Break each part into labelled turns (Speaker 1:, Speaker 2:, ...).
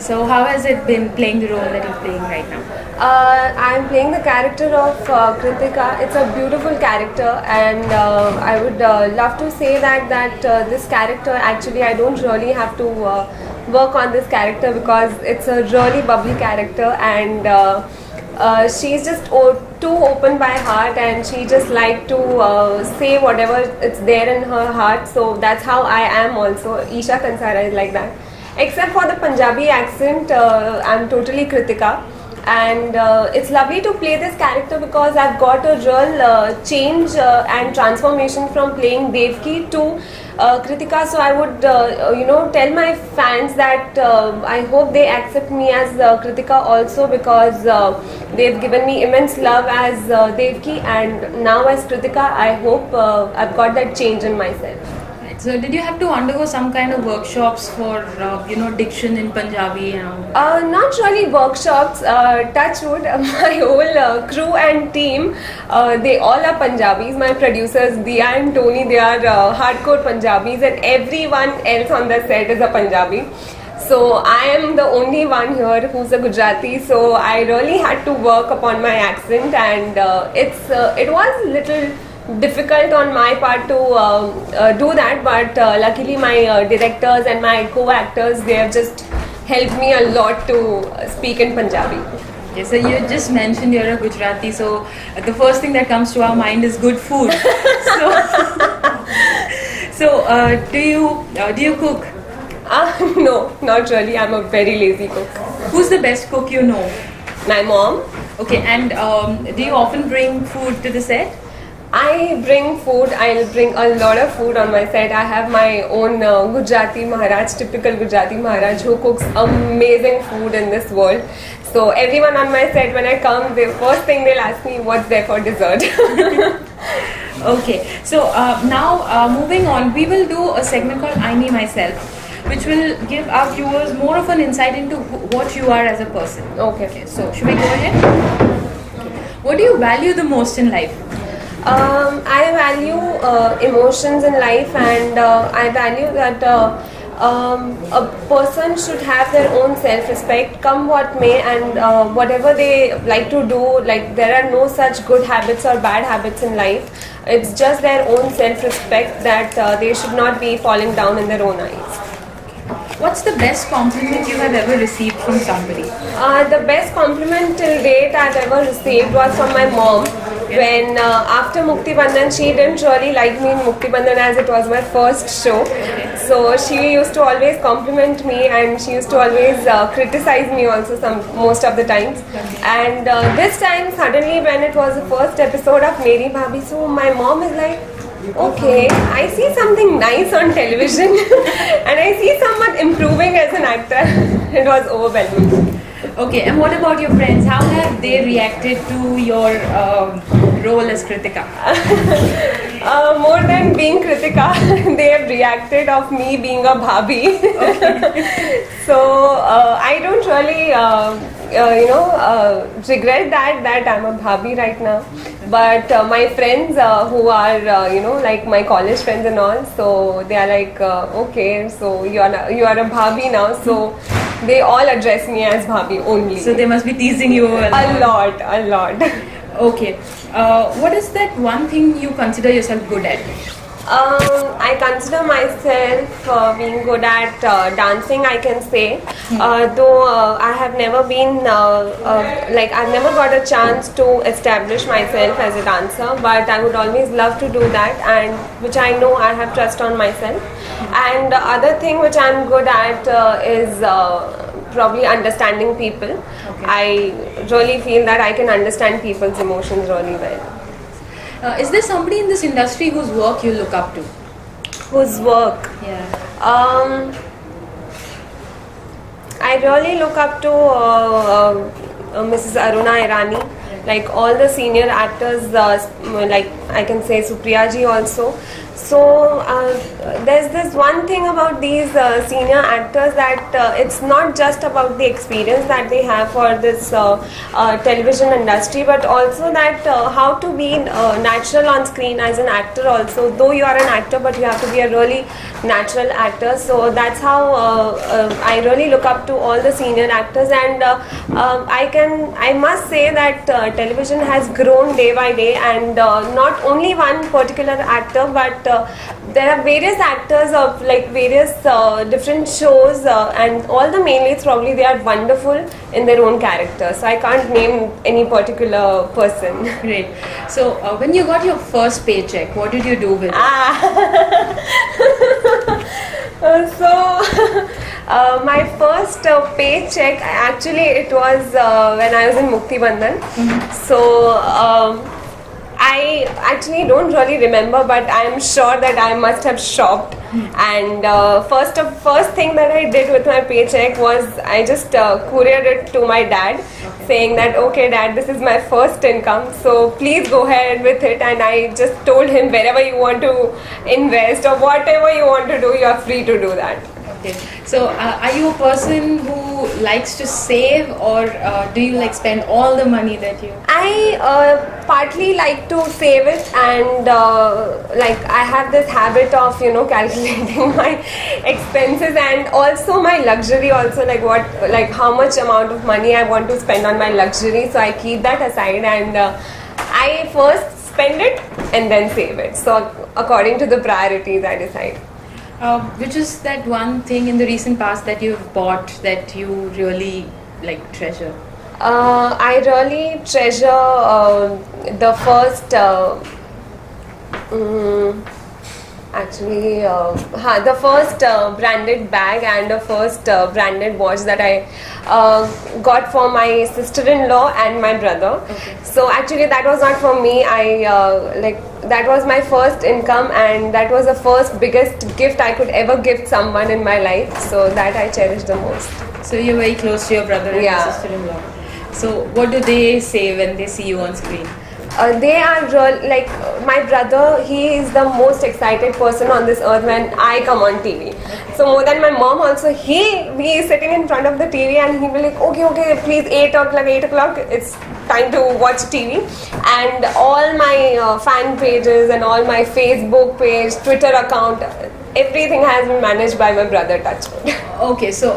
Speaker 1: So how has it been playing the role that you're playing right now?
Speaker 2: I'm playing the character of Kritika. It's a beautiful character, and I would love to say that this character, actually I don't really have to work on this character because it's a really bubbly character, and she's just too open by heart, and she just like to say whatever it's there in her heart. So that's how I am also. Isha Kansara is like that. Except for the Punjabi accent, I'm totally Kritika, and it's lovely to play this character because I've got a real change and transformation from playing Devki to Kritika. So I would tell my fans that I hope they accept me as Kritika also, because they've given me immense love as Devki, and now as Kritika I hope I've got that change in myself.
Speaker 1: So did you have to undergo some kind of workshops for diction in Punjabi and all?
Speaker 2: Not really workshops. Touch wood, my whole crew and team, they all are Punjabis. My producers Diya and Tony, they are hardcore Punjabis, and everyone else on the set is a Punjabi. So I am the only one here who's a Gujarati. So I really had to work upon my accent, and it was a little difficult on my part to do that, but luckily my directors and my co-actors, they have just helped me a lot to speak in Punjabi.
Speaker 1: Okay, so you just mentioned you're a Gujarati, so the first thing that comes to our mind is good food. Do you cook?
Speaker 2: No, not really. I'm a very lazy cook.
Speaker 1: Who's the best cook you know?
Speaker 2: My mom.
Speaker 1: Okay, and do you often bring food to the set?
Speaker 2: I bring food. I'll bring a lot of food on my set. I have my own Gujarati Maharaj, typical Gujarati Maharaj, who cooks amazing food in this world. So everyone on my set, when I come, the first thing they'll ask me what's there for dessert.
Speaker 1: Okay, so now moving on, we will do a segment called I Me Myself, which will give our viewers more of an insight into what you are as a person.
Speaker 2: Okay.
Speaker 1: So should we go ahead? What do you value the most in life?
Speaker 2: I value emotions in life, and I value that a person should have their own self-respect, come what may, and whatever they like to do, like there are no such good habits or bad habits in life. It's just their own self-respect that they should not be falling down in their own eyes.
Speaker 1: What's the best compliment you have ever received from somebody?
Speaker 2: The best compliment till date I've ever received was from my mom. When after Mukti Bandhan, she didn't really like me in Mukti Bandhan as it was my first show. So she used to always compliment me, and she used to always criticize me also most of the times. And this time suddenly, when it was the first episode of Meri Bhabhi, so my mom is like, okay, I see something nice on television and I see someone improving as an actor. It was overwhelming.
Speaker 1: Okay, and what about your friends? How have they reacted to your role as Kritika?
Speaker 2: More than being Kritika, they have reacted of me being a bhabhi. Okay. So I don't really regret that I'm a bhabhi right now. But my friends who are like my college friends and all, so they are like, okay, so you are a bhabhi now, so they all address me as bhabhi only.
Speaker 1: So they must be teasing you
Speaker 2: a lot.
Speaker 1: Okay, what is that one thing you consider yourself good at?
Speaker 2: I consider myself being good at dancing, I can say. Though I have never been I've never got a chance to establish myself as a dancer, but I would always love to do that, and which I know I have trust on myself. And the other thing which I'm good at is probably understanding people. Okay. I really feel that I can understand people's emotions really well.
Speaker 1: Is there somebody in this industry whose work you look up to?
Speaker 2: Whose work?
Speaker 1: Yeah.
Speaker 2: I really look up to Mrs. Aruna Irani, like all the senior actors, like I can say Supriya ji also. There's this one thing about these senior actors that it's not just about the experience that they have for this television industry, but also that how to be natural on screen as an actor also. Though you are an actor, but you have to be a really natural actor. So that's how I really look up to all the senior actors, and I must say that television has grown day by day, and not only one particular actor, but there are various actors of like various different shows, and all the main leads probably they are wonderful in their own character. So I can't name any particular person.
Speaker 1: Great. So when you got your first paycheck, what did you do with it?
Speaker 2: My first paycheck, actually it was when I was in Mukti Bandhan. So I actually don't really remember, but I am sure that I must have shopped. And first thing that I did with my paycheck was I just couriered it to my dad, saying that, okay dad, this is my first income, so please go ahead with it. And I just told him, wherever you want to invest or whatever you want to do, you are free to do that.
Speaker 1: Okay. So are you a person who likes to save, or do you like spend all the money that you...
Speaker 2: I partly like to save it, and like I have this habit of calculating my expenses and also my luxury also, like how much amount of money I want to spend on my luxury. So I keep that aside, and I first spend it and then save it. So according to the priorities I decide.
Speaker 1: Which is that one thing in the recent past that you've bought that you really like treasure?
Speaker 2: I really treasure the first the first branded bag and the first branded watch that I got for my sister-in-law and my brother.
Speaker 1: Okay.
Speaker 2: So actually that was not for me. That was my first income, and that was the first biggest gift I could ever give someone in my life. So that I cherish the most.
Speaker 1: So you're very close to your brother and your sister-in-law. So what do they say when they see you on screen?
Speaker 2: They are like my brother. He is the most excited person on this earth when I come on TV. So more than my mom also, he is sitting in front of the TV and he'll be like, okay, please 8 o'clock, it's time to watch TV. And all my fan pages and all my Facebook page, Twitter account, everything has been managed by my brother, touchwood.
Speaker 1: Okay, so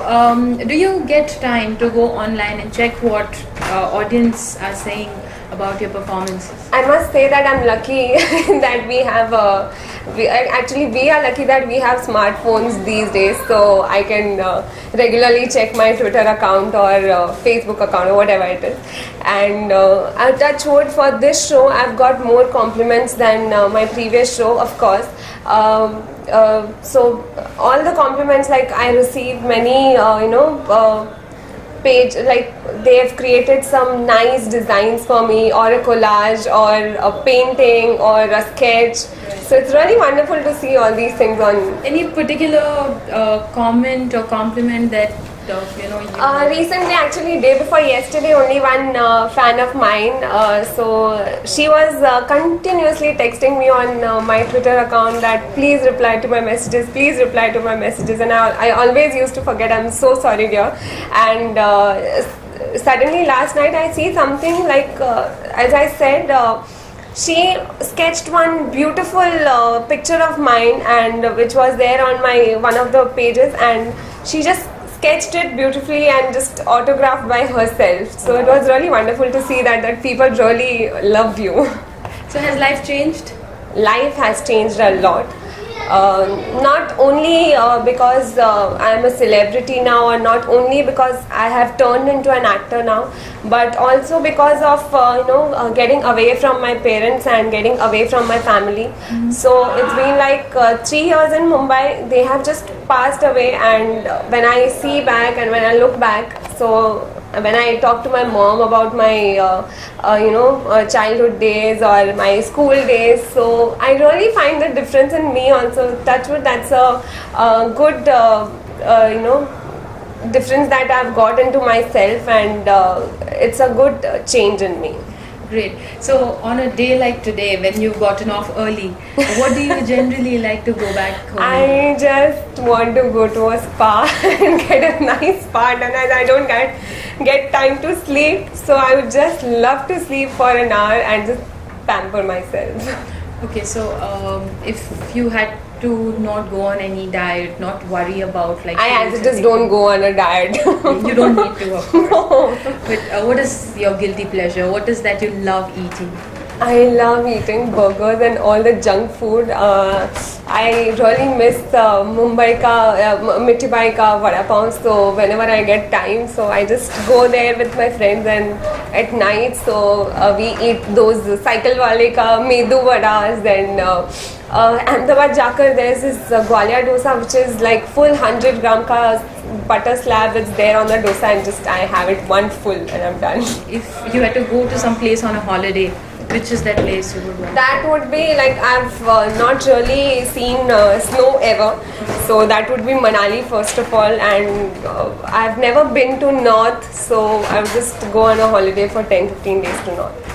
Speaker 1: do you get time to go online and check what audience are saying about your performances?
Speaker 2: I must say that I'm lucky that we have we are lucky that we have smartphones these days, so I can regularly check my Twitter account or Facebook account or whatever it is. And I'll touch wood, for this show I've got more compliments than my previous show, of course. So all the compliments, like I received many page, like they have created some nice designs for me, or a collage or a painting or a sketch. So it's really wonderful to see all these things on.
Speaker 1: Any particular comment or compliment that
Speaker 2: recently, actually day before yesterday, only one fan of mine, so she was continuously texting me on my Twitter account that please reply to my messages, and I always used to forget. I'm so sorry dear. And suddenly last night I see something like, as I said, she sketched one beautiful picture of mine, and which was there on my one of the pages, and she just sketched it beautifully and just autographed by herself. So it was really wonderful to see that people really love you.
Speaker 1: So has life changed?
Speaker 2: Life has changed a lot. Not only because I am a celebrity now, or not only because I have turned into an actor now, but also because of getting away from my parents and getting away from my family. So it's been like 3 years in Mumbai. They have just passed away, and when I see back and when I look back, so when I talk to my mom about my childhood days or my school days, so I really find the difference in me also. Touchwood, that's a good difference that I've got into myself, and it's a good change in me.
Speaker 1: Great. So on a day like today, when you've gotten off early, what do you generally like to go back home?
Speaker 2: I just want to go to a spa and get a nice spa done, as I don't get time to sleep. So I would just love to sleep for an hour and just pamper myself.
Speaker 1: Okay, so if you had to not go on any diet, not worry about like
Speaker 2: I as it is don't go on a diet.
Speaker 1: You don't need to, of course.
Speaker 2: No.
Speaker 1: But what is your guilty pleasure? What is that you love eating?
Speaker 2: I love eating burgers and all the junk food. I really miss Mumbai ka Mithi Bai ka vada pav. So whenever I get time, so I just go there with my friends, and at night, so we eat those cycle wale ka medu vadas. Then Ahmedabad jakar, there's this Gwalior dosa, which is like full 100 gram ka butter slab. It's there on the dosa, and just I have it one full and I'm done.
Speaker 1: If you had to go to some place on a holiday, which is that place you would want?
Speaker 2: That would be like, I've not really seen snow ever, so that would be Manali first of all, and I've never been to North, so I would just go on a holiday for 10-15 days to North.